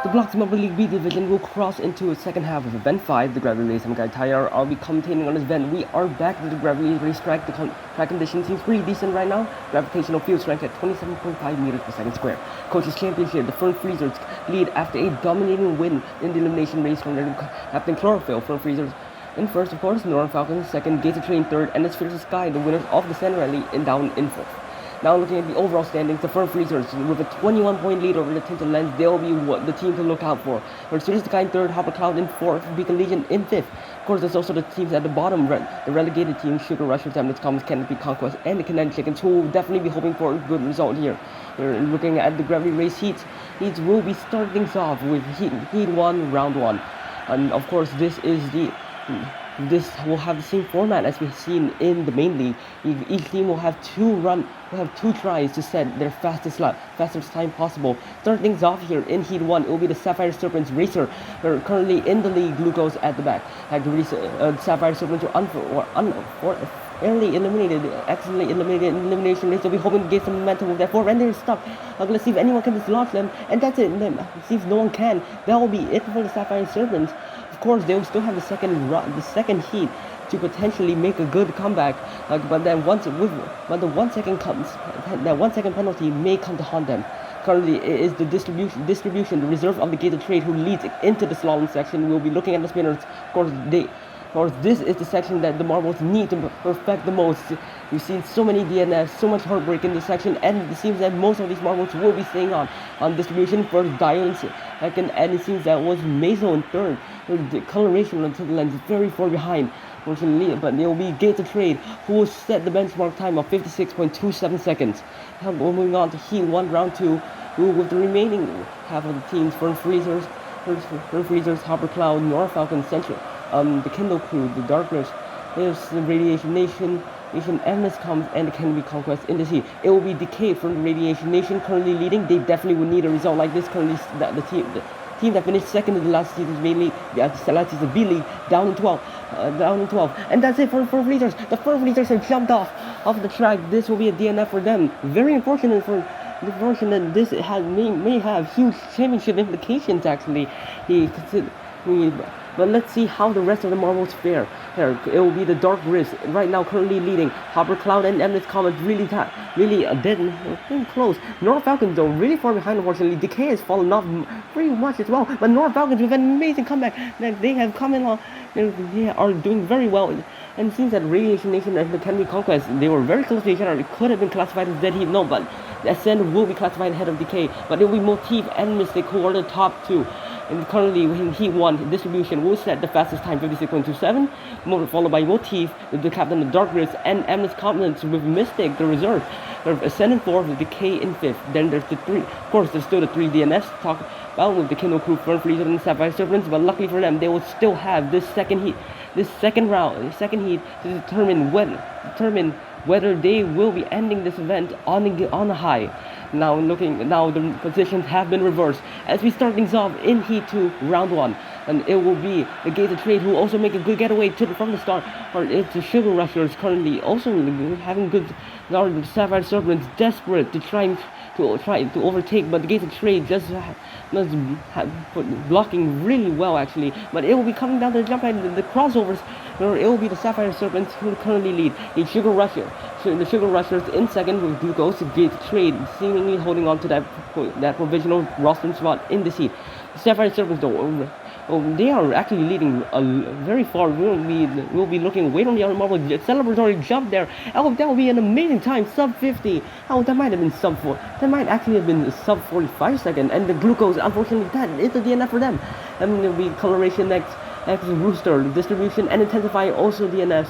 The Bloxy Mobile League B division will cross into its second half of Event 5, the Gravity Race. I'm Guy Tyre. I'll be commentating on this event. We are back to the Gravity Race track. The track condition seems pretty decent right now. Gravitational field strength at 27.5 meters per second square. Coaches Championship, the Fern Freezers lead after a dominating win in the elimination race from their Captain Chlorophyll. Fern Freezers in first, of course, Northern Falcons second, Gated Train third, and it's Fierce Sky, the winners of the Sand Rally, and down in fourth. Now looking at the overall standings, the Fern Freezers with a 21-point lead over the Tinted Lens, they'll be the team to look out for. Whereas Fierce Sky in third, Hopper Cloud in fourth, Beacon Legion in fifth. Of course, there's also the teams at the bottom, the relegated teams, Sugar Rushers, Emerald Comets, Canopy Conquest, and the Kinetic Chickens, who will definitely be hoping for a good result here. We're looking at the Gravity Race heats. Heats will be starting things off with Heat 1, Round 1. And of course, this will have the same format as we've seen in the main league. Each team will have two tries to set their fastest time possible. Start things off here in Heat 1, it will be the Sapphire Serpents Racer. They're currently in the lead, Glucose at the back. Sapphire Serpents were excellently eliminated in elimination race. They'll be hoping to get some momentum with that forward, and they're stuck. Let's see if anyone can dislodge them, and that's it. See if no one can. That will be it for the Sapphire Serpents. Of course, they will still have the second heat to potentially make a good comeback, but then the 1 second comes, that 1 second penalty may come to haunt them. Currently, it is the distribution, the reserve of the Gated Trade who leads into the slalom section. We'll be looking at the spinners. Of course, this is the section that the marbles need to perfect the most. We've seen so many DNFs, so much heartbreak in this section, and it seems that most of these marbles will be staying on distribution for Dial second, and it seems that was Mazo in third. The coloration on the lens is very far behind, unfortunately, but it will be Gated Trade who will set the benchmark time of 56.27 seconds. We're moving on to Heat 1, Round 2, with the remaining half of the teams, Fern Freezers, Hopper Cloud, North Falcon Central, the Kindle Crew, the Darkness, there's the Radiation Nation, Endless Comes, and the Canopy Conquest in this heat. It will be Decay from the Radiation Nation currently leading. They definitely would need a result like this. Currently, the team that finished second in the last season's main league, the last season's B League, down in 12, and that's it for Fern Freezers. The Fern Freezers have jumped off the track. This will be a DNF for them. Very unfortunate for. Unfortunate. This may have huge championship implications actually. But let's see how the rest of the marbles fare. It will be the Dark Rift right now currently leading. Hopper Cloud and Endless Comet really dead close. North Falcons though really far behind, unfortunately. Decay has fallen off pretty much as well. But North Falcons with an amazing comeback that they have come in on. They are doing very well. And it seems that Radiation Nation and the Canopy Conquest, they were very close to each other. It could have been classified as dead heat, no, but Ascend will be classified ahead of Decay. But it will be Motif and Mystic who are the top two. And currently in Heat 1, Distribution will set the fastest time, 56.27, followed by Motif, the Captain of Dark Rift, and Endless Continents with Mystic, the reserve. There's Ascend in 4th, with Decay in 5th. Then there's the 3, of course, there's still the 3 DNFs to talk about with the Kindle Crew, Fern Freezers, and Sapphire Serpents, but luckily for them, they will still have this second heat to determine whether they will be ending this event on a high. Now the positions have been reversed as we start things off in Heat 2, Round 1, and it will be the Gated Trade who also make a good getaway from the start. Or it's the Sugar Rushers currently also having good. Now the Sapphire Serpents desperate to try to overtake, but the Gated Trade just blocking really well actually. But it will be coming down to the jump and the crossovers. It will be the Sapphire Serpents who currently lead. The Sugar Rushers in second with Glucose, Gated Trade seemingly holding on to that provisional roster spot in the seat. The Sapphire Serpents though, they are actually leading very far. We'll be looking way on the other marble celebratory jump there. Oh, that will be an amazing time, sub 50. Oh, that might have been sub 4. That might actually have been sub 45 second. And the Glucose, unfortunately, that is a DNF for them. And there will be Coloration next Rooster, Distribution, and Intensify also DNFs.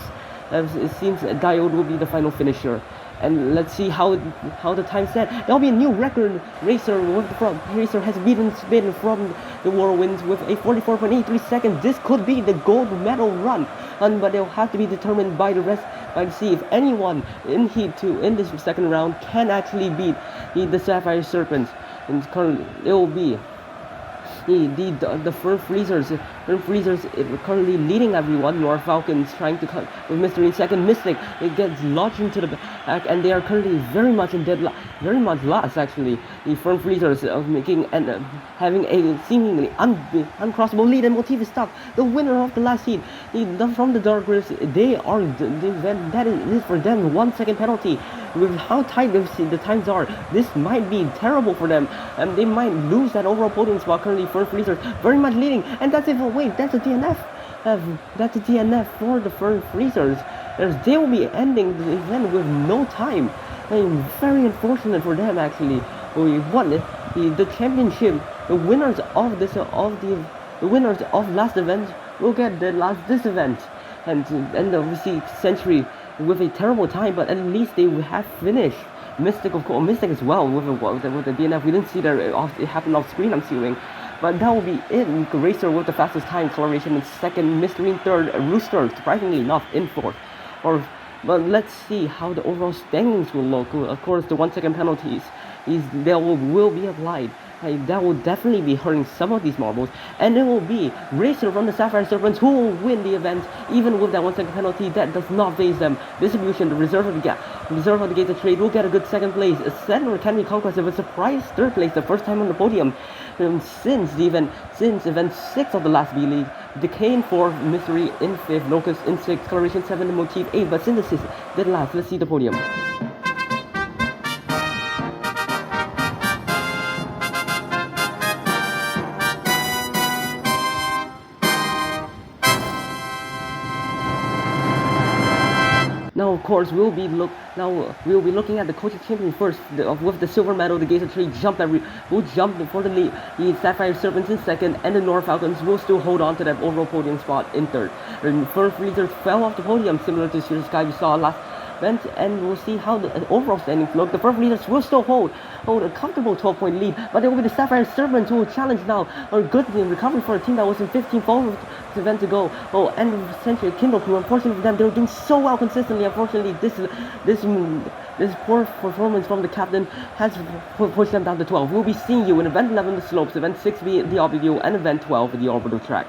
As it seems Diode will be the final finisher. And let's see how the time set. There'll be a new record. Racer has beaten Spin from the Whirlwinds with a 44.83 seconds. This could be the gold medal run, but it'll have to be determined by the rest. To see if anyone in Heat 2 in this second round can actually beat the Sapphire Serpents. And currently it will be the Fern Freezers. Fern Freezers currently leading everyone. North Falcons trying to cut with Mystery in second. Mystic, it gets launched into the back, and they are currently very much in dead, very much last actually. The Fern Freezers making and having a seemingly uncrossable lead, and Motif is stuck. The winner of the last heat, from the Dark Rifts, they are that is for them 1 second penalty. With how tight the times are, this might be terrible for them, and they might lose that overall podium spot. Currently, Fern Freezers very much leading, and that's it. Wait, that's a DNF. That's a DNF for the Fern Freezers. They will be ending the event with no time. Very unfortunate for them actually. We won the championship. The winners of the winners of last event will get this event, and obviously Century with a terrible time, but at least they have finished. Mystic, of course, Mystic as well with the DNF. We didn't see that it happen off screen, I'm assuming. But that will be it. Racer with the fastest time, Coloration in second, Mystery in third, Rooster surprisingly enough in fourth. But let's see how the overall standings will look. Of course, the 1 second penalties will be applied. That will definitely be hurting some of these marbles, and it will be Racer from the Sapphire Serpents who will win the event, even with that 1 second penalty. That does not phase them. Distribution, the reserve of the Gates of Trade will get a good second place. Ascend Academy Conquest with a surprise third place, the first time on the podium since event 6 of the last B League. Decay in 4th, Mystery in 5th, Locust in 6th, Coloration 7, Motif 8, but Synthesis did last. Let's see the podium. Now, of course, we'll be looking at the coaching champion first with the silver medal. The Gates of Trade will jump for the lead. The Sapphire Serpents in second, and the North Falcons will still hold on to that overall podium spot in third. The Fern Freezers fell off the podium, similar to the Sky we saw last event, and we'll see how the overall standings look. The Fern Freezers will still hold a comfortable 12-point lead, but it will be the Sapphire Serpents who will challenge now. A good recovery for a team that was in 15th for the event to go. End of century Kindle Crew. Unfortunately for them, they were doing so well consistently. Unfortunately, this poor performance from the captain has pushed them down to 12. We'll be seeing you in event 11, the slopes, event 6, the Obby View, and event 12, the orbital track.